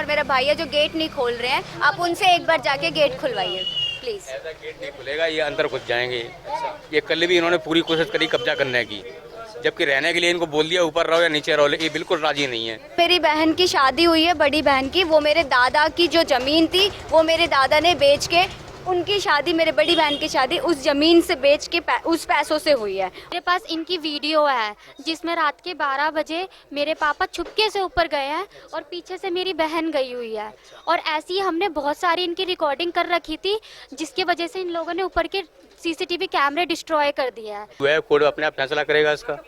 और मेरा भाई है जो गेट नहीं खोल रहे हैं। आप उनसे एक बार जाके गेट खुलवाइए प्लीज़। ऐसा गेट नहीं खुलेगा, ये अंदर घुस जाएंगे। ये कल भी इन्होंने पूरी कोशिश करी कब्जा करने की, जबकि रहने के लिए इनको बोल दिया ऊपर रहो या नीचे रहो, ये बिल्कुल राजी नहीं है। मेरी बहन की शादी हुई है, बड़ी बहन की। वो मेरे दादा की जो ज़मीन थी वो मेरे दादा ने बेच के, उनकी शादी, मेरे बड़ी बहन की शादी उस ज़मीन से बेच के उस पैसों से हुई है। मेरे पास इनकी वीडियो है जिसमें रात के 12 बजे मेरे पापा छुपके से ऊपर गए हैं और पीछे से मेरी बहन गई हुई है। और ऐसी ही हमने बहुत सारी इनकी रिकॉर्डिंग कर रखी थी, जिसकी वजह से इन लोगों ने ऊपर के सीसीटीवी कैमरे डिस्ट्रॉय कर दिया है। जो है कोर्ट अपने आप फैसला करेगा इसका।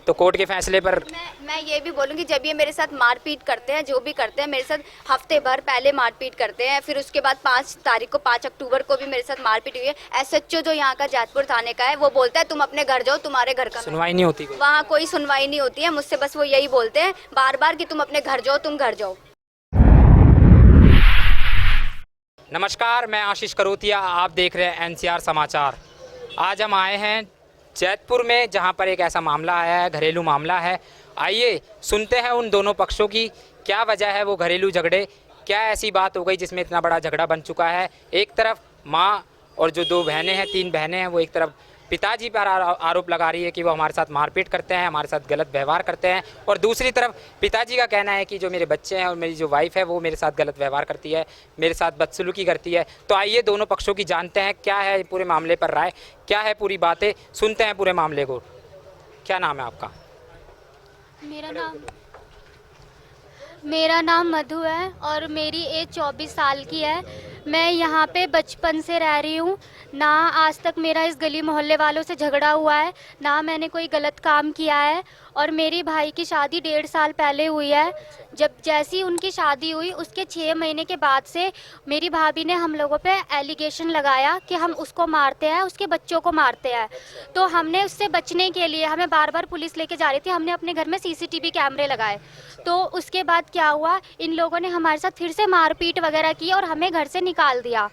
तो कोर्ट के फैसले पर मैं ये भी बोलूँगी, जब ये मेरे साथ मारपीट करते हैं, जो भी करते हैं मेरे साथ, हफ्ते भर पहले मारपीट करते हैं, फिर उसके बाद 5 तारीख को 5 अक्टूबर को भी मेरे साथ मारपीट हुई है। एसएचओ जो यहाँ का जैतपुर थाने का है वो बोलता है तुम अपने घर जाओ, तुम्हारे घर का सुनवाई नहीं होती। वहाँ कोई सुनवाई नहीं होती है। मुझसे बस वो यही बोलते हैं बार बार कि तुम अपने घर जाओ, तुम घर जाओ। नमस्कार, मैं आशीष करोतिया, आप देख रहे हैं एनसीआर समाचार। आज हम आए हैं जैतपुर में, जहां पर एक ऐसा मामला आया है, घरेलू मामला है। आइए सुनते हैं उन दोनों पक्षों की, क्या वजह है वो घरेलू झगड़े, क्या ऐसी बात हो गई जिसमें इतना बड़ा झगड़ा बन चुका है। एक तरफ माँ और जो 2 बहनें हैं, 3 बहनें हैं, वो एक तरफ पिताजी पर आरोप लगा रही है कि वो हमारे साथ मारपीट करते हैं, हमारे साथ गलत व्यवहार करते हैं, और दूसरी तरफ पिताजी का कहना है कि जो मेरे बच्चे हैं और मेरी जो वाइफ है वो मेरे साथ गलत व्यवहार करती है, मेरे साथ बदसलूकी करती है। तो आइए दोनों पक्षों की जानते हैं क्या है पूरे मामले पर राय, क्या है पूरी बातें, सुनते हैं पूरे मामले को। क्या नाम है आपका? मेरा नाम मधु है और मेरी एज 24 साल की है। मैं यहाँ पे बचपन से रह रही हूँ। ना आज तक मेरा इस गली मोहल्ले वालों से झगड़ा हुआ है, ना मैंने कोई गलत काम किया है। और मेरी भाई की शादी 1.5 साल पहले हुई है। जब जैसी उनकी शादी हुई उसके 6 महीने के बाद से मेरी भाभी ने हम लोगों पे एलिगेशन लगाया कि हम उसको मारते हैं, उसके बच्चों को मारते हैं। तो हमने उससे बचने के लिए, हमें बार बार पुलिस लेके जा रही थी, हमने अपने घर में सीसीटीवी कैमरे लगाए। तो उसके बाद क्या हुआ, इन लोगों ने हमारे साथ फिर से मारपीट वगैरह की और हमें घर से निकाल दिया।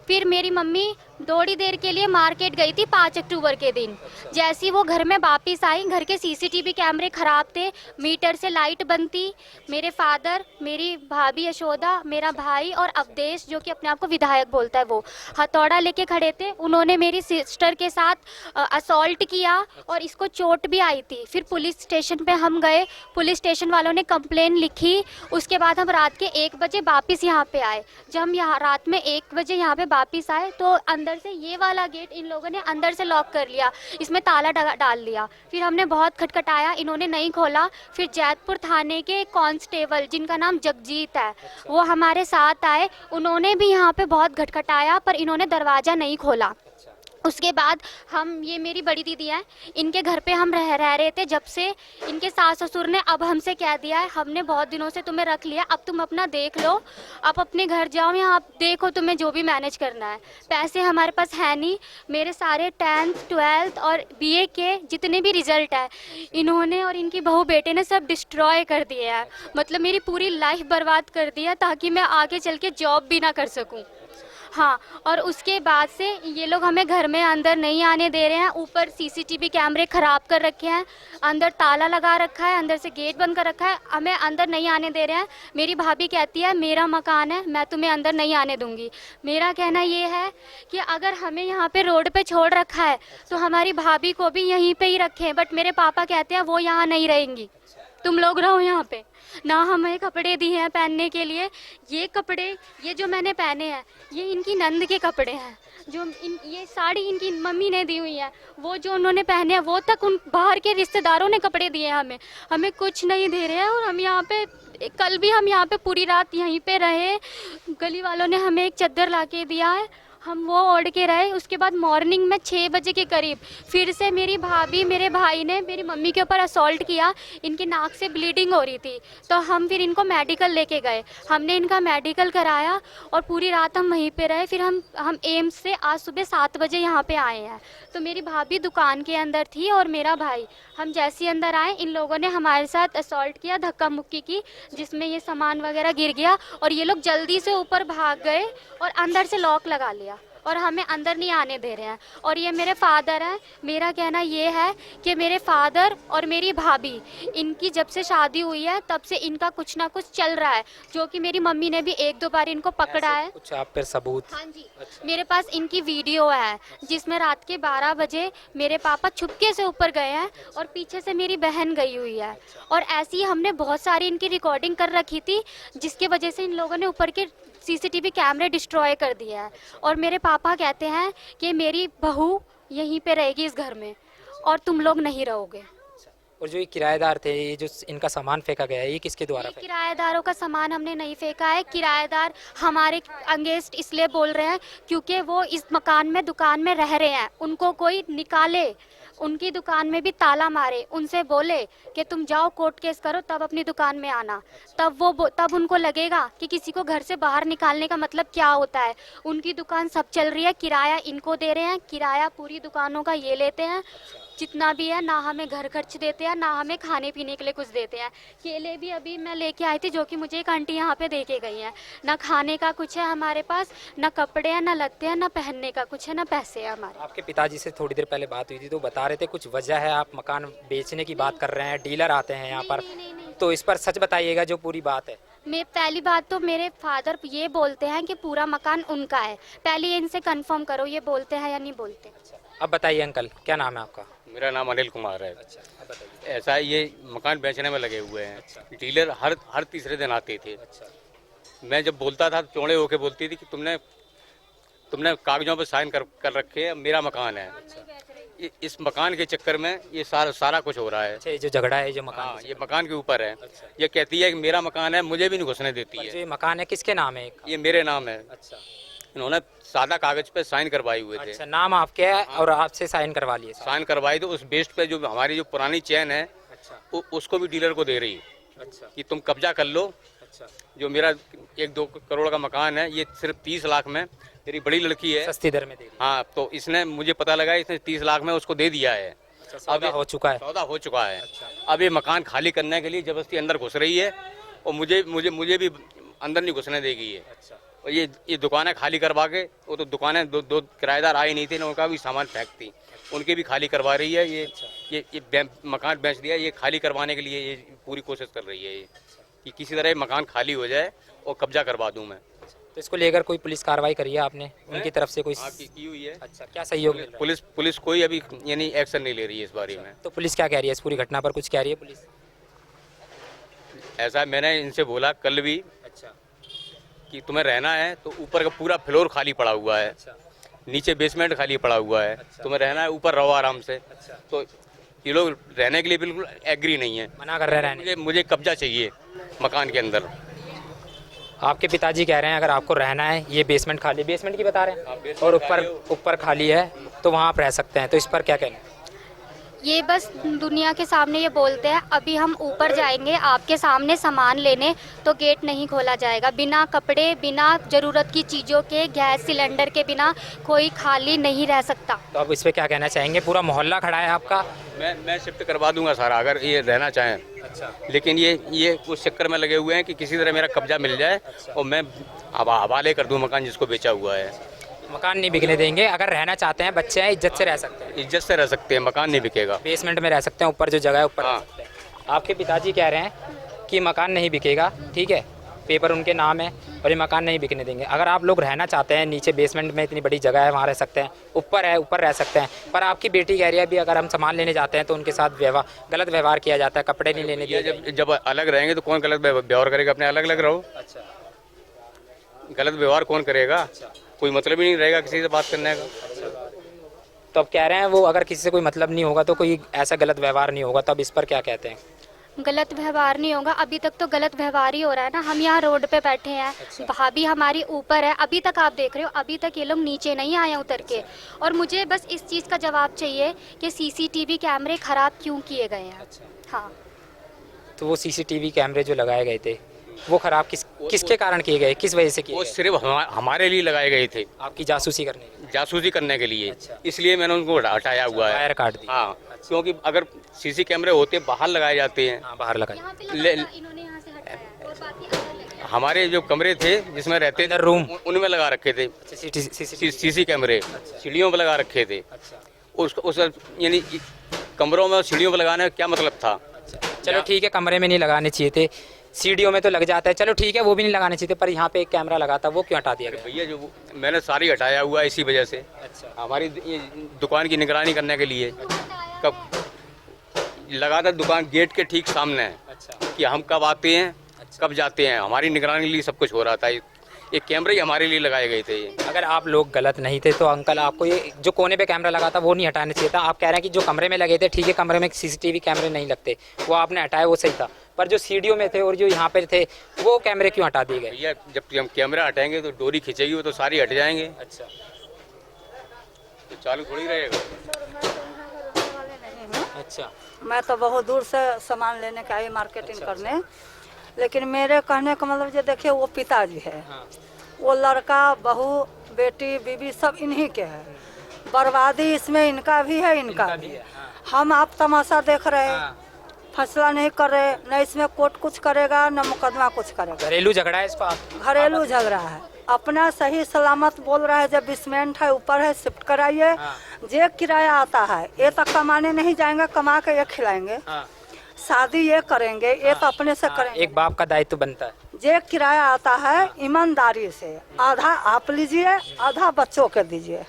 फिर मेरी मम्मी थोड़ी देर के लिए मार्केट गई थी 5 अक्टूबर के दिन। जैसी वो घर में वापस आई, घर के सीसीटीवी कैमरे ख़राब थे, मीटर से लाइट बंद थी। मेरे फादर, मेरी भाभी यशोदा, मेरा भाई और अवधेश जो कि अपने आप को विधायक बोलता है, वो हथौड़ा लेके खड़े थे। उन्होंने मेरी सिस्टर के साथ असॉल्ट किया और इसको चोट भी आई थी। फिर पुलिस स्टेशन पे हम गए, पुलिस स्टेशन वालों ने कंप्लेन लिखी। उसके बाद हम रात के 1 बजे वापस यहाँ पे आए। जब हम यहाँ रात में 1 बजे यहाँ पे वापस आए तो अंदर से ये वाला गेट इन लोगों ने अंदर से लॉक कर लिया, इसमें ताला डाल लिया। फिर हमने बहुत खटखटाया, इन्होंने नहीं खोला। फिर जैतपुर थाने के कांस्टेबल जिनका नाम जगजीत है वो हमारे साथ आए, उन्होंने भी यहाँ पे बहुत खटखटाया पर इन्होंने दरवाज़ा नहीं खोला। उसके बाद हम, ये मेरी बड़ी दीदी हैं, इनके घर पे हम रह रहे थे जब से। इनके सास ससुर ने अब हमसे कह दिया है हमने बहुत दिनों से तुम्हें रख लिया, अब तुम अपना देख लो, अब अपने घर जाओ, यहाँ आप देखो तुम्हें जो भी मैनेज करना है। पैसे हमारे पास है नहीं। मेरे सारे 10th 12th और BA के जितने भी रिजल्ट है इन्होंने और इनकी बहू बेटे ने सब डिस्ट्रॉय कर दिए हैं। मतलब मेरी पूरी लाइफ बर्बाद कर दी है ताकि मैं आगे चल के जॉब भी ना कर सकूँ। हाँ, और उसके बाद से ये लोग हमें घर में अंदर नहीं आने दे रहे हैं। ऊपर सीसीटीवी कैमरे ख़राब कर रखे हैं, अंदर ताला लगा रखा है, अंदर से गेट बंद कर रखा है, हमें अंदर नहीं आने दे रहे हैं। मेरी भाभी कहती है मेरा मकान है, मैं तुम्हें अंदर नहीं आने दूंगी। मेरा कहना ये है कि अगर हमें यहाँ पे रोड पे छोड़ रखा है तो हमारी भाभी को भी यहीं पर ही रखें। बट मेरे पापा कहते हैं वो यहाँ नहीं रहेंगी, तुम लोग रहो यहाँ पे। ना हमें कपड़े दिए हैं पहनने के लिए। ये कपड़े, ये जो मैंने पहने हैं ये इनकी नंद के कपड़े हैं। जो ये साड़ी इनकी मम्मी ने दी हुई है, वो जो उन्होंने पहने हैं वो तक उन बाहर के रिश्तेदारों ने कपड़े दिए हैं। हमें कुछ नहीं दे रहे हैं। और हम यहाँ पे, कल भी हम यहाँ पे पूरी रात यहीं पे रहे। गली वालों ने हमें एक चादर ला के दिया है, हम वो ओढ़ के रहे। उसके बाद मॉर्निंग में 6 बजे के करीब फिर से मेरी भाभी, मेरे भाई ने मेरी मम्मी के ऊपर असॉल्ट किया। इनकी नाक से ब्लीडिंग हो रही थी तो हम फिर इनको मेडिकल लेके गए। हमने इनका मेडिकल कराया और पूरी रात हम वहीं पे रहे। फिर हम एम्स से आज सुबह 7 बजे यहाँ पे आए हैं। तो मेरी भाभी दुकान के अंदर थी और मेरा भाई, हम जैसे अंदर आए इन लोगों ने हमारे साथ असॉल्ट किया, धक्का मुक्की की, जिसमें ये सामान वगैरह गिर गया और ये लोग जल्दी से ऊपर भाग गए और अंदर से लॉक लगा लिया और हमें अंदर नहीं आने दे रहे हैं। और ये मेरे फादर हैं। मेरा कहना ये है कि मेरे फादर और मेरी भाभी, इनकी जब से शादी हुई है तब से इनका कुछ ना कुछ चल रहा है, जो कि मेरी मम्मी ने भी 1-2 बार इनको पकड़ा है। कुछ आप पर सबूत? हाँ जी, मेरे पास इनकी वीडियो है जिसमें रात के 12 बजे मेरे पापा छुपके से ऊपर गए हैं और पीछे से मेरी बहन गई हुई है। और ऐसी हमने बहुत सारी इनकी रिकॉर्डिंग कर रखी थी, जिसकी वजह से इन लोगों ने ऊपर के सीसीटीवी कैमरे डिस्ट्रॉय कर दिया है। और मेरे पापा कहते हैं कि मेरी बहू यहीं पे रहेगी इस घर में और तुम लोग नहीं रहोगे। और जो ये किराएदार थे, ये जो इनका सामान फेंका गया है, ये किसके द्वारा ये फेंका? किराएदारों का सामान हमने नहीं फेंका है। किराएदार हमारे अगेंस्ट इसलिए बोल रहे हैं क्योंकि वो इस मकान में दुकान में रह रहे हैं। उनको कोई निकाले, उनकी दुकान में भी ताला मारे, उनसे बोले कि तुम जाओ कोर्ट केस करो तब अपनी दुकान में आना, तब उनको लगेगा कि किसी को घर से बाहर निकालने का मतलब क्या होता है। उनकी दुकान सब चल रही है, किराया इनको दे रहे हैं, किराया पूरी दुकानों का ये लेते हैं जितना भी है। ना हमें घर खर्च देते हैं, ना हमें खाने पीने के लिए कुछ देते हैं। केले भी अभी मैं लेके आई थी, जो कि मुझे एक आंटी यहाँ पे दे के गई हैं। ना खाने का कुछ है हमारे पास, ना कपड़े हैं, ना लगते हैं, ना पहनने का कुछ है, ना पैसे हैं हमारे। आपके पिताजी से थोड़ी देर पहले बात हुई थी तो बता रहे थे कुछ वजह है, आप मकान बेचने की बात कर रहे हैं, डीलर आते हैं यहाँ पर, नहीं। तो इस पर सच बताइएगा जो पूरी बात है। मैं पहली बात तो मेरे फादर ये बोलते हैं कि पूरा मकान उनका है। पहले ये इनसे कंफर्म करो ये बोलते हैं या नहीं बोलते। अब बताइए अंकल, क्या नाम है आपका? मेरा नाम अनिल कुमार है। अच्छा, अब बताइए। ऐसा है, ये मकान बेचने में लगे हुए हैं। डीलर हर तीसरे दिन आते थे। अच्छा, मैं जब बोलता था चौड़े होके बोलती थी कि तुमने कागजों पर साइन कर रखे हैं, मेरा मकान है। इस मकान के चक्कर में ये सारा कुछ हो रहा है। अच्छा, ये जो झगड़ा है, जो मकान हाँ, ये मकान के ऊपर है। ये कहती है कि मेरा मकान है, मुझे भी नहीं घुसने देती पर जो है। ये मकान है किसके नाम है? ये मेरे नाम है। अच्छा, इन्होंने सादा कागज पे साइन करवाए हुए थे। अच्छा, नाम आपके है और आपसे साइन करवा लिए? साइन करवाई तो उस बेस्ट पे जो हमारी जो पुरानी चैन है अच्छा, उसको भी डीलर को दे रही है अच्छा, कि तुम कब्जा कर लो। अच्छा, जो मेरा 1-2 करोड़ का मकान है, ये सिर्फ 30 लाख में मेरी बड़ी लड़की है। सस्ती दर में दे रही हाँ, तो इसने मुझे पता लगा, इसने 30 लाख में उसको दे दिया है। है। सौदा हो चुका है। सौदा हो चुका है। अच्छा, अब ये मकान खाली करने के लिए जबरदस्ती अंदर घुस रही है और मुझे भी अंदर नहीं घुसने देगी ये। अच्छा, और ये दुकानें खाली करवा के, वो तो दुकानें दो किराएदार आए नहीं थे ना, उनका भी सामान फेंकती, उनके भी खाली करवा रही है। ये मकान बेच दिया, ये खाली करवाने के लिए ये पूरी कोशिश कर रही है ये कि किसी तरह ये मकान खाली हो जाए और कब्जा करवा दूं मैं। तो इसको लेकर कोई पुलिस कार्रवाई करी है आपने उनकी तरफ से? कोई की हुई है। अच्छा, क्या सहयोग मिल रहा है? पुलिस कोई अभी यानी एक्शन नहीं ले रही है इस बारे में। तो पुलिस क्या कह रही है इस पूरी घटना पर? कुछ कह रही है पुलिस? ऐसा मैंने इनसे बोला कल भी अच्छा, कि तुम्हें रहना है तो ऊपर का पूरा फ्लोर खाली पड़ा हुआ है, अच्छा, नीचे बेसमेंट खाली पड़ा हुआ है, अच्छा। तुम्हें रहना है ऊपर रहो आराम से। अच्छा, तो ये लोग रहने के लिए बिल्कुल एग्री नहीं है। मना कर रहे हैं रहने? मुझे कब्जा चाहिए मकान के अंदर। आपके पिताजी कह रहे हैं अगर आपको रहना है, ये बेसमेंट खाली, बेसमेंट की बता रहे हाँ, हैं, बेसमेंट और खाली ऊपर खाली है तो वहाँ आप रह सकते हैं, तो इस पर क्या कहना है? ये बस दुनिया के सामने ये बोलते हैं अभी हम ऊपर जाएंगे आपके सामने सामान लेने तो गेट नहीं खोला जाएगा। बिना कपड़े, बिना ज़रूरत की चीज़ों के, गैस सिलेंडर के बिना कोई खाली नहीं रह सकता। तो आप इस पर क्या कहना चाहेंगे? पूरा मोहल्ला खड़ा है आपका। मैं शिफ्ट करवा दूंगा सारा, अगर ये रहना चाहें। अच्छा, लेकिन ये उस चक्कर में लगे हुए हैं कि किसी तरह मेरा कब्जा मिल जाए और मैं हवाले कर दूं मकान जिसको बेचा हुआ है। मकान नहीं बिकने देंगे। अगर रहना चाहते हैं, बच्चे हैं, इज्जत से रह सकते हैं, इज्जत से रह सकते हैं, मकान नहीं बिकेगा। बेसमेंट में रह सकते हैं, ऊपर जो जगह है ऊपर रह हाँ। सकते हैं। आपके पिताजी कह रहे हैं कि मकान नहीं बिकेगा, ठीक है, पेपर उनके नाम है और ये मकान नहीं बिकने देंगे। अगर आप लोग रहना चाहते हैं, नीचे बेसमेंट में इतनी बड़ी जगह है, वहाँ रह सकते हैं, ऊपर है, ऊपर रह सकते हैं। पर आपकी बेटी कह रही है अभी अगर हम सामान लेने जाते हैं तो उनके साथ गलत व्यवहार किया जाता है, कपड़े नहीं लेने दिए जाते। जब अलग रहेंगे तो कौन गलत व्यवहार करेगा? अपने अलग अलग रहो। अच्छा, गलत व्यवहार कौन करेगा? कोई मतलब ही नहीं रहेगा किसी से बात करने का। तो अब कह रहे हैं वो अगर किसी से कोई मतलब नहीं होगा तो कोई ऐसा गलत व्यवहार नहीं होगा, तब इस पर क्या कहते हैं? गलत व्यवहार नहीं होगा, अभी तक तो गलत व्यवहार ही हो रहा है ना। हम यहाँ रोड पे बैठे हैं, भाभी हमारी ऊपर है, अभी तक आप देख रहे हो, अभी तक ये लोग नीचे नहीं आए उतर के। और मुझे बस इस चीज़ का जवाब चाहिए कि सीसीटीवी कैमरे ख़राब क्यों किए गए हैं। हाँ, तो वो सीसीटीवी कैमरे जो लगाए गए थे वो खराब किसके कारण किए गए, किस वजह से किए? वो सिर्फ हमारे लिए लगाए गए थे, आपकी जासूसी करने के लिए। अच्छा। इसलिए मैंने उनको हटाया हुआ है, वायर काट दी। हाँ, क्योंकि अगर सीसी कैमरे होते बाहर लगाए जाते हैं, हाँ, बाहर लगाए। यहाँ पे लगा था, इन्होंने यहाँ से हटाया और बाकी अंदर लगे। हमारे जो कमरे थे जिसमें रहते थे अंदर रूम? उनमें लगा रखे थे सीसी कैमरे, सीढ़ियों पर लगा रखे थे। उस यानी कमरों में और सीढ़ियों पर लगाने का क्या मतलब था? चलो ठीक है, कमरे में नहीं लगाने चाहिए थे, सीढ़ियों में तो लग जाता है, चलो ठीक है वो भी नहीं लगाने चाहिए थे, पर यहाँ पे एक कैमरा लगा था वो क्यों हटा दिया गया? भैया जो मैंने सारी हटाया हुआ है इसी वजह से, अच्छा, हमारी ये दुकान की निगरानी करने के लिए। कब लगा था दुकान गेट के ठीक सामने है अच्छा, कि हम कब आते हैं कब जाते हैं, हमारी निगरानी के लिए सब कुछ हो रहा था। ये कैमरे ही हमारे लिए लगाए गए थे। ये अगर आप लोग गलत नहीं थे तो अंकल आपको ये जो कोने पे कैमरा लगा था वो नहीं हटाना चाहिए था। आप कह रहे हैं कि जो कमरे में लगे थे ठीक है, कमरे में सीसीटीवी कैमरे नहीं लगते, वो आपने हटाए वो सही था, पर जो सीढ़ियों में थे और जो यहाँ पे थे वो कैमरे क्यों हटा दिए गए? भैया जब हम कैमरा हटाएंगे तो डोरी खींचेगी वो तो सारी हट जाएंगे, अच्छा, तो चालू थोड़ी रहेगा। अच्छा, मैं तो बहुत दूर से सामान लेने के आई मार्केटिंग करने, लेकिन मेरे कहने का मतलब ये देखिए वो पिताजी है, हाँ, वो लड़का बहू बेटी बीबी सब इन्हीं के है, बर्बादी इसमें इनका भी है इनका भी भी। है, हाँ, हम आप तमाशा देख रहे हैं, हाँ। फैसला नहीं कर रहे, न इसमें कोर्ट कुछ करेगा न मुकदमा कुछ करेगा। घरेलू झगड़ा है इसको आप घरेलू झगड़ा है, अपना सही सलामत बोल रहा है, जब बेसमेंट है ऊपर है शिफ्ट कराइए, हाँ। जे किराया आता है ये तो कमाने नहीं जाएंगे, कमा के ये खिलाएंगे, हाँ, शादी ये करेंगे, ये तो अपने से हाँ, करेंगे। एक बाप का दायित्व बनता है। जे किराया आता है ईमानदारी से, आधा आप लीजिए आधा बच्चों के दीजिए,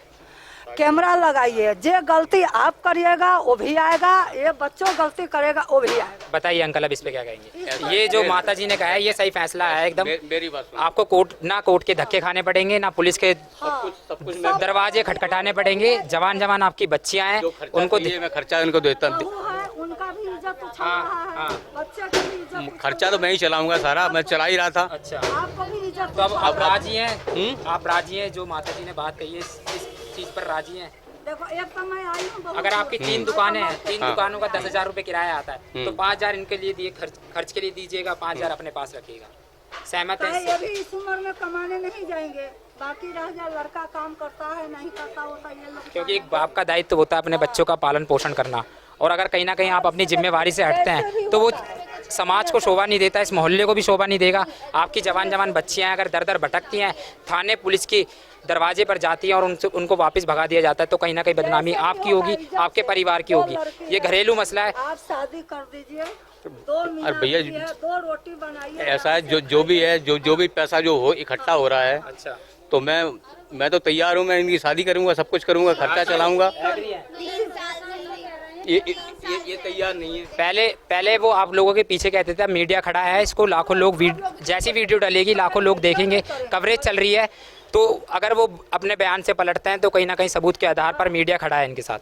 कैमरा लगाइए, जे गलती आप करिएगा वो भी आएगा, ये बच्चों गलती करेगा वो भी आएगा। बताइए अंकल अब इस पे क्या कहेंगे? ये जो माता जी ने कहा है ये सही फैसला है एकदम। मेरी बात सुनो। आपको कोर्ट के धक्के खाने पड़ेंगे, ना पुलिस के सब कुछ दरवाजे खटखटाने पड़ेंगे। जवान आपकी बच्चियां हैं जो खर्चा उनको चाहिए मैं खर्चा उनको देता हूँ। बहू है, उनका भी इज्जत उछल हाँ, रहा है, हाँ। बच्चे की भी इज्जत उछल खर्चा तो मैं ही चलाऊंगा सारा, मैं चला ही रहा था। अच्छा, रहा है, आपको भी इज्जत तो अब उछल आप रहा है। राजी हैं? आप राजी हैं जो माता जी ने बात कही है इस चीज पर राजी हैं? देखो एक तो मैं आई हूँ बहुत अगर आपकी 3 दुकानें हैं, 3 हाँ। दुकानों का 10,000 रुपये किराया आता है तो 5,000 इनके लिए दिए, खर्च के लिए दीजिएगा, 5,000 अपने पास रखिएगा। सहमत है चाहे इससे? ये भी इस उम्र में कमाने नहीं जाएंगे, बाकी रह जाए लड़का काम करता है नहीं करता होता ये लोग। क्योंकि एक बाप का दायित्व होता है अपने बच्चों का पालन पोषण करना, और अगर कहीं ना कहीं आप अपनी जिम्मेवारी से हटते हैं तो वो समाज को शोभा नहीं देता, इस मोहल्ले को भी शोभा नहीं देगा। आपकी जवान बच्चियां अगर दर दर भटकती हैं, थाने पुलिस की दरवाजे पर जाती हैं और उनको वापस भगा दिया जाता है, तो कहीं ना कहीं बदनामी आपकी होगी, आपके परिवार की होगी। ये घरेलू मसला है। आप शादी कर दीजिए, 2 मिनट भैया, 2 रोटी बनाइए। ऐसा है जो भी है जो भी पैसा जो हो इकट्ठा हो रहा है, अच्छा, तो मैं तो तैयार हूँ, मैं इनकी शादी करूंगा, सब कुछ करूंगा, खर्चा चलाऊंगा। ये तैयार नहीं है। पहले वो आप लोगों के पीछे कहते थे मीडिया खड़ा है, इसको लाखों लोग जैसी वीडियो डलेगी लाखों लोग देखेंगे, कवरेज चल रही है, तो अगर वो अपने बयान से पलटते हैं तो कहीं ना कहीं सबूत के आधार पर मीडिया खड़ा है इनके साथ।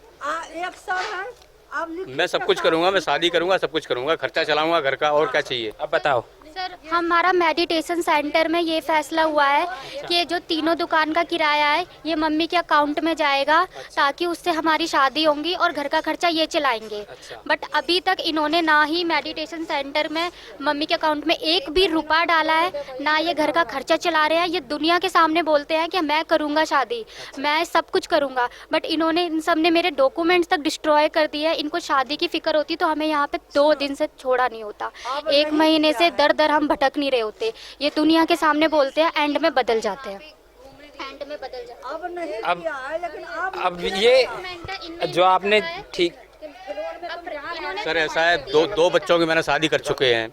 एक सर है, आप लिख मैं सब कुछ करूंगा, मैं शादी करूंगा, सब कुछ करूंगा, खर्चा चलाऊंगा घर का, और क्या चाहिए। अब बताओ। सर हमारा मेडिटेशन सेंटर में ये फैसला हुआ है कि जो तीनों दुकान का किराया है ये मम्मी के अकाउंट में जाएगा, ताकि उससे हमारी शादी होंगी और घर का खर्चा ये चलाएंगे। अच्छा। बट अभी तक इन्होंने ना ही मेडिटेशन सेंटर में मम्मी के अकाउंट में एक भी रुपया डाला है, ना ये घर का खर्चा चला रहे हैं। ये दुनिया के सामने बोलते हैं कि मैं करूँगा शादी, मैं सब कुछ करूँगा, बट इन्होंने इन सब ने मेरे डॉक्यूमेंट्स तक डिस्ट्रॉय कर दिया है। इनको शादी की फिक्र होती तो हमें यहाँ पे 2 दिन से छोड़ा नहीं होता, 1 महीने से दर दर हम भटक नहीं रहे होते। ये दुनिया के सामने बोलते हैं, एंड में बदल जाते हैं, एंड में बदल जाते अब नहीं अब- किया है, लेकिन अब ये हैं। जो आपने ठीक सर ऐसा है, दो बच्चों की मैंने शादी कर चुके हैं,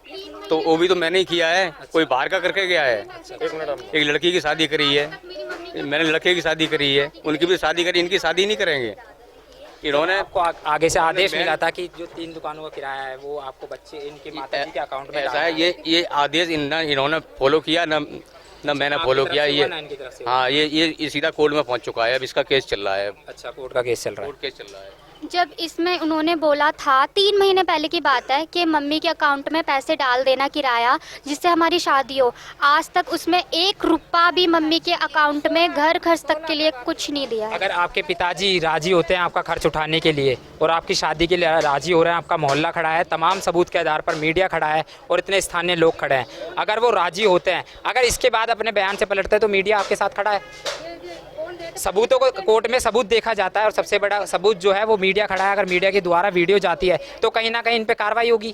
तो वो भी तो मैंने ही किया है, कोई बाहर का करके गया है। एक लड़की की शादी करी है, मैंने लड़के की शादी करी है, उनकी भी शादी करी, इनकी शादी नहीं करेंगे इन्होंने। आपको आगे से आदेश मिला था कि जो 3 दुकानों का किराया है वो आपको बच्चे इनके माताजी के अकाउंट में ऐसा डालना है, ये आदेश इन्होंने फॉलो किया न मैंने आपकी फॉलो तरफ किया। से ये हुआ ना इनकी तरफ से? हाँ, ये सीधा कोर्ट में पहुंच चुका है, अब इसका केस चल रहा है, अच्छा, कोर्ट का केस चल रहा है। कोर्ट केस चल रहा है। जब इसमें उन्होंने बोला था 3 महीने पहले की बात है कि मम्मी के अकाउंट में पैसे डाल देना किराया जिससे हमारी शादी हो, आज तक उसमें 1 रुपया भी मम्मी के अकाउंट में घर खर्च तक के लिए कुछ नहीं दिया है। अगर आपके पिताजी राजी होते हैं आपका खर्च उठाने के लिए और आपकी शादी के लिए राजी हो रहे हैं, आपका मोहल्ला खड़ा है, तमाम सबूत के आधार पर मीडिया खड़ा है और इतने स्थानीय लोग खड़े हैं, अगर वो राजी होते हैं, अगर इसके बाद अपने बयान से पलटते हैं तो मीडिया आपके साथ खड़ा है। सबूतों को कोर्ट में सबूत देखा जाता है और सबसे बड़ा सबूत जो है वो मीडिया खड़ा है। अगर मीडिया के द्वारा वीडियो जाती है तो कहीं ना कहीं इन पे कार्रवाई होगी।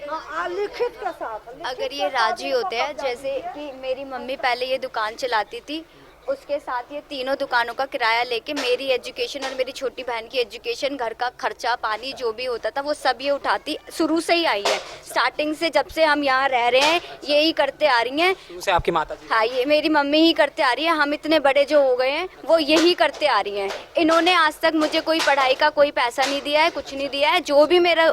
लिखित के साथ। अगर ये राजी होते हैं, जैसे कि मेरी मम्मी पहले ये दुकान चलाती थी, उसके साथ ये तीनों दुकानों का किराया लेके मेरी एजुकेशन और मेरी छोटी बहन की एजुकेशन, घर का खर्चा पानी जो भी होता था वो सब ये उठाती, शुरू से ही आई है। स्टार्टिंग से जब से हम यहाँ रह रहे हैं यही करते आ रही हैं। शुरू से आपकी माता जी? हाँ, ये मेरी मम्मी ही करते आ रही है। हम इतने बड़े जो हो गए हैं वो यही करते आ रही हैं। इन्होंने आज तक मुझे कोई पढ़ाई का कोई पैसा नहीं दिया है, कुछ नहीं दिया है। जो भी मेरा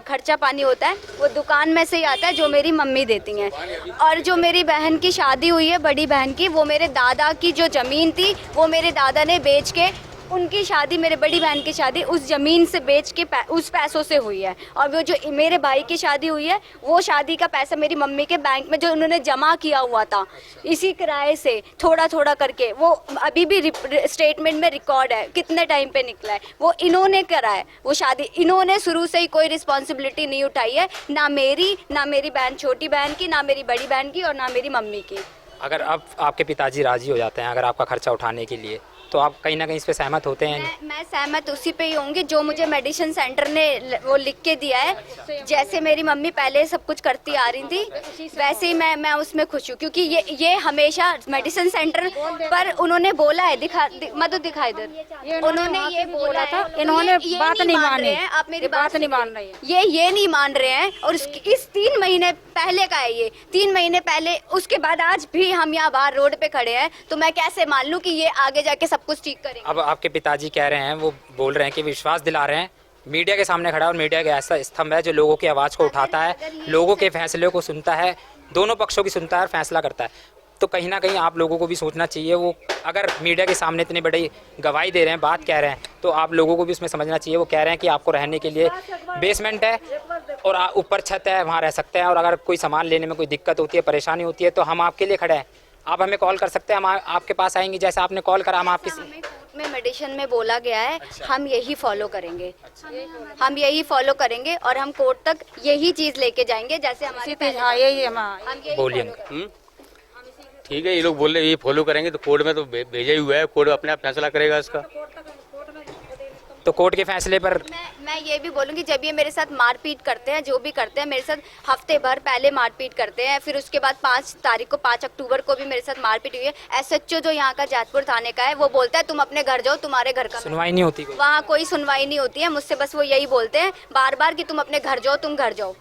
खर्चा पानी होता है वो दुकान में से ही आता है, जो मेरी मम्मी देती हैं। और जो मेरी बहन की शादी हुई है, बड़ी बहन की, वो मेरे दादा की जो ज़मीन थी वो मेरे दादा ने बेच के, उनकी शादी, मेरे बड़ी बहन की शादी उस ज़मीन से बेच के उस पैसों से हुई है। और वो जो मेरे भाई की शादी हुई है वो शादी का पैसा मेरी मम्मी के बैंक में जो उन्होंने जमा किया हुआ था, इसी किराए से थोड़ा थोड़ा करके, वो अभी भी स्टेटमेंट में रिकॉर्ड है कितने टाइम पे निकला है। वो इन्होंने करा है वो शादी। इन्होंने शुरू से ही कोई रिस्पॉन्सिबिलिटी नहीं उठाई है, ना मेरी, ना मेरी बहन छोटी बहन की, ना मेरी बड़ी बहन की, और ना मेरी मम्मी की। अगर अब आपके पिताजी राजी हो जाते हैं अगर आपका खर्चा उठाने के लिए, तो आप कहीं ना कहीं इस पे सहमत होते हैं? मैं सहमत उसी पे ही होंगी जो मुझे मेडिसिन सेंटर ने वो लिख के दिया है। जैसे मेरी मम्मी पहले सब कुछ करती आ रही थी, वैसे ही मैं उसमें खुश हूँ, क्योंकि ये हमेशा मेडिसिन सेंटर पर उन्होंने बोला है, मधु दिखा इधर, उन्होंने ये बोला था, इन्होंने बात नहीं मानी। आप मेरी बात नहीं मान रही है। ये नहीं मान रहे हैं। और इस 3 महीने पहले का है ये, 3 महीने पहले। उसके बाद आज भी हम यहाँ बाहर रोड पे खड़े हैं, तो मैं कैसे मान लूँ कि ये आगे जाके सब कुछ ठीक करेंगे। अब आपके पिताजी कह रहे हैं, वो बोल रहे हैं कि विश्वास दिला रहे हैं, मीडिया के सामने खड़ा है और मीडिया का ऐसा स्तंभ है जो लोगों की आवाज़ को उठाता है, लोगों के फैसले को सुनता है, दोनों पक्षों की सुनता है और फैसला करता है। तो कहीं ना कहीं आप लोगों को भी सोचना चाहिए, वो अगर मीडिया के सामने इतनी बड़ी गवाही दे रहे हैं, बात कह रहे हैं, तो आप लोगों को भी उसमें समझना चाहिए। वो कह रहे हैं कि आपको रहने के लिए बेसमेंट है और ऊपर छत है, वहाँ रह सकते हैं, और अगर कोई सामान लेने में कोई दिक्कत होती है, परेशानी होती है, तो हम आपके लिए खड़े हैं। आप हमें कॉल कर सकते हैं, हम आपके पास आएंगे। जैसा आपने कॉल करा, हम आपकी में मेडिसिन में बोला गया है, हम यही फॉलो करेंगे। हम यही फॉलो करेंगे और हम कोर्ट तक यही चीज़ लेके जाएंगे, जैसे हमारे बोलिए। ठीक है, ये लोग बोल रहे हैं ये फॉलो करेंगे, तो कोर्ट में तो भेजा ही हुआ है, कोर्ट अपने आप फैसला करेगा इसका। तो कोर्ट के फैसले पर मैं ये भी बोलूँगी, जब ये मेरे साथ मारपीट करते हैं, जो भी करते हैं मेरे साथ, हफ्ते भर पहले मारपीट करते हैं, फिर उसके बाद 5 तारीख को 5 अक्टूबर को भी मेरे साथ मारपीट हुई है। SHO जो यहाँ का जैतपुर थाने का है, वो बोलता है तुम अपने घर जाओ, तुम्हारे घर का सुनवाई नहीं होती। वहाँ कोई सुनवाई नहीं होती है मुझसे, बस वो यही बोलते हैं बार बार कि तुम अपने घर जाओ, तुम घर जाओ।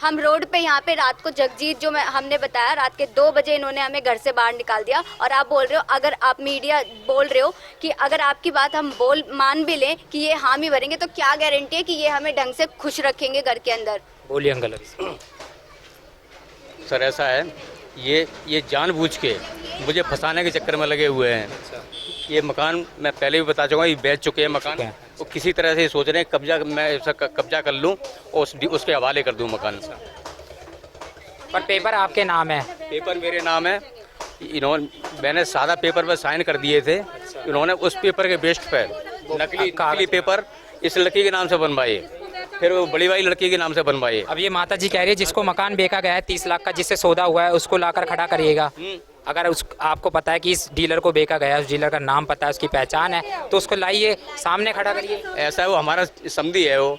हम रोड पे यहाँ पे रात को जगजीत जो हमने बताया, रात के 2 बजे इन्होंने हमें घर से बाहर निकाल दिया। और आप बोल रहे हो, अगर आप मीडिया बोल रहे हो कि अगर आपकी बात हम मान भी लें कि ये हामी भरेंगे, तो क्या गारंटी है कि ये हमें ढंग से खुश रखेंगे घर के अंदर? बोलिए अंकल। सर ऐसा है, ये जानबूझ के मुझे फंसाने के चक्कर में लगे हुए हैं। ये मकान मैं पहले भी बता चुका हूँ, ये बेच चुके हैं मकान। वो किसी तरह से सोच रहे हैं कब्जा, मैं इसका कब्जा कर लूँ और उसके हवाले कर दूँ मकान। पर पेपर आपके नाम है? पेपर मेरे नाम है। मैंने सादा पेपर पर साइन कर दिए थे, इन्होंने उस पेपर के बेस्ट पे नकली पेपर इस लड़की के नाम से बनवाए, फिर वो बड़ी वाली लड़की के नाम से बनवाए। अब ये माता जी कह रही है जिसको मकान बेचा गया है 30 लाख का, जिससे सौदा हुआ है, उसको लाकर खड़ा करिएगा। अगर आपको पता है कि इस डीलर को बेचा गया है, उस डीलर का नाम पता है, उसकी पहचान है, तो उसको लाइए, सामने खड़ा करिए। ऐसा है, वो हमारा समधी है, वो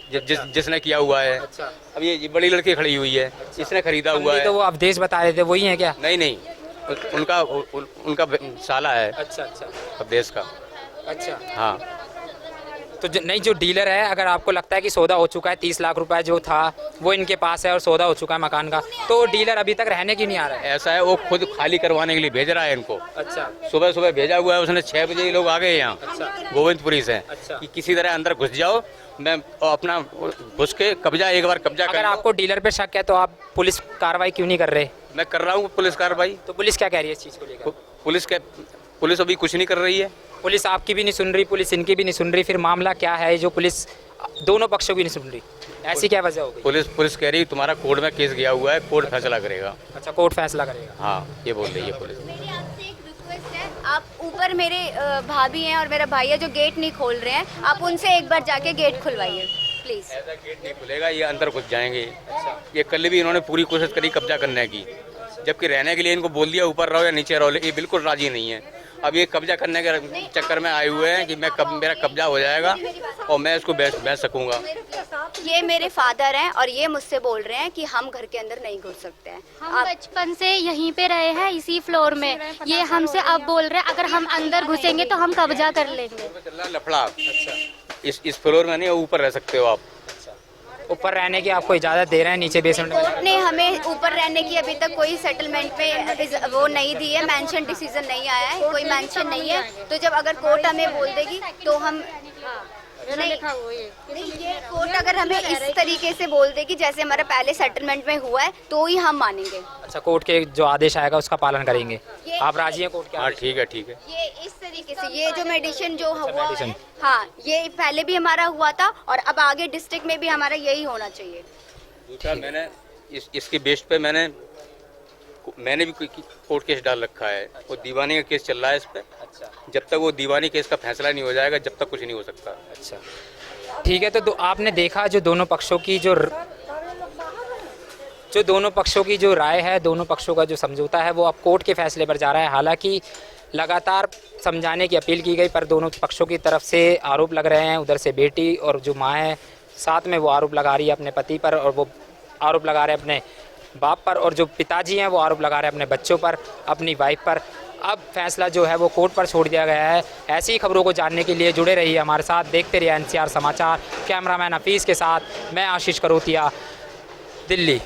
जिसने किया हुआ है। अब ये बड़ी लड़की खड़ी हुई है, इसने खरीदा हुआ है। तो वो अवधेश बता रहे थे, वही है क्या? नहीं, उनका साला है। अच्छा अवधेश का। अच्छा हाँ। तो जो डीलर है, अगर आपको लगता है कि सौदा हो चुका है, 30 लाख रुपए जो था वो इनके पास है और सौदा हो चुका है मकान का, तो डीलर अभी तक रहने क्यों नहीं आ रहा है? ऐसा है, वो खुद खाली करवाने के लिए भेज रहा है इनको। अच्छा। सुबह भेजा हुआ है उसने, 6 बजे ये लोग आ गए यहाँ। अच्छा। गोविंदपुरी से। अच्छा। कि किसी तरह अंदर घुस जाओ, मैं अपना घुस के एक बार कब्जा कर। अगर आपको डीलर पे शक है तो आप पुलिस कार्रवाई क्यों नहीं कर रहे? मैं कर रहा हूँ पुलिस कार्रवाई। तो पुलिस क्या कह रही है इस चीज़ को लेकर? पुलिस अभी कुछ नहीं कर रही है। पुलिस आपकी भी नहीं सुन रही, पुलिस इनकी भी नहीं सुन रही, फिर मामला क्या है जो पुलिस दोनों पक्षों की नहीं सुन रही? ऐसी क्या वजह हो गई? पुलिस कह रही तुम्हारा कोर्ट में केस गया हुआ है, कोर्ट फैसला करेगा। अच्छा, कोर्ट फैसला करेगा। हाँ, ये बोल रही है पुलिस। मेरी आपसे एक रिक्वेस्ट है, आप ऊपर मेरे भाभी हैं और मेरा भाई है जो गेट नहीं खोल रहे हैं, आप उनसे एक बार जाके गेट खुलवाइए प्लीज। ऐसा गेट नहीं खुलेगा, ये अंदर घुस जाएंगे। ये कल भी इन्होंने पूरी कोशिश करी कब्जा करने की, जबकि रहने के लिए इनको बोल दिया ऊपर रहो या नीचे रहो, ये बिल्कुल राजी नहीं है। अब ये कब्जा करने के चक्कर में आए हुए हैं कि मेरा कब्जा हो जाएगा और मैं इसको बेच सकूंगा। ये मेरे फादर हैं और ये मुझसे बोल रहे हैं कि हम घर के अंदर नहीं घुस सकते हैं। हम बचपन से यहीं पे रहे हैं इसी फ्लोर में, ये हमसे अब बोल रहे हैं अगर हम अंदर घुसेंगे तो हम कब्जा कर लेंगे। चल रहा लफड़ा। इस फ्लोर में नहीं, ऊपर रह सकते हो आप। ऊपर रहने की आपको इजाज़त दे रहे हैं, नीचे बेसमेंट में? कोर्ट ने हमें ऊपर रहने की अभी तक कोई सेटलमेंट पे वो नहीं दी है, मेंशन डिसीजन नहीं आया है, कोई मेंशन नहीं है। तो जब अगर कोर्ट हमें बोल देगी तो हम नहीं, ये कोर्ट अगर हमें इस तरीके से बोल देगी जैसे हमारा पहले सेटलमेंट में हुआ है तो ही हम मानेंगे। अच्छा, कोर्ट के जो आदेश आएगा उसका पालन करेंगे। आप राजी हैं कोर्ट के हाँ आदेश? ठीक है, ठीक है। ये इस तरीके से ये जो मेडिसिन जो हुआ मेडिसिन। है, हाँ ये पहले भी हमारा हुआ था और अब आगे डिस्ट्रिक्ट में भी हमारा यही होना चाहिए। दूसरा मैंने इसके बेस पे मैंने भी कोर्ट केस डाल रखा है, वो दीवानी का केस चल रहा है इस पे। अच्छा जब तक वो दीवानी केस का फैसला नहीं हो जाएगा जब तक कुछ नहीं हो सकता। अच्छा, ठीक है। तो आपने देखा जो दोनों पक्षों की जो दोनों पक्षों की जो राय है, दोनों पक्षों का जो समझौता है वो अब कोर्ट के फैसले पर जा रहा है। हालांकि लगातार समझाने की अपील की गई पर दोनों पक्षों की तरफ से आरोप लग रहे हैं। उधर से बेटी और जो माँ है साथ में वो आरोप लगा रही है अपने पति पर, और वो आरोप लगा रहे हैं अपने बाप पर, और जो पिताजी हैं वो आरोप लगा रहे हैं अपने बच्चों पर, अपनी वाइफ पर। अब फैसला जो है वो कोर्ट पर छोड़ दिया गया है। ऐसी ही खबरों को जानने के लिए जुड़े रहिए हमारे साथ, देखते रहिए एनसीआर समाचार। कैमरामैन हफीज़ के साथ मैं आशीष करोतिया, दिल्ली।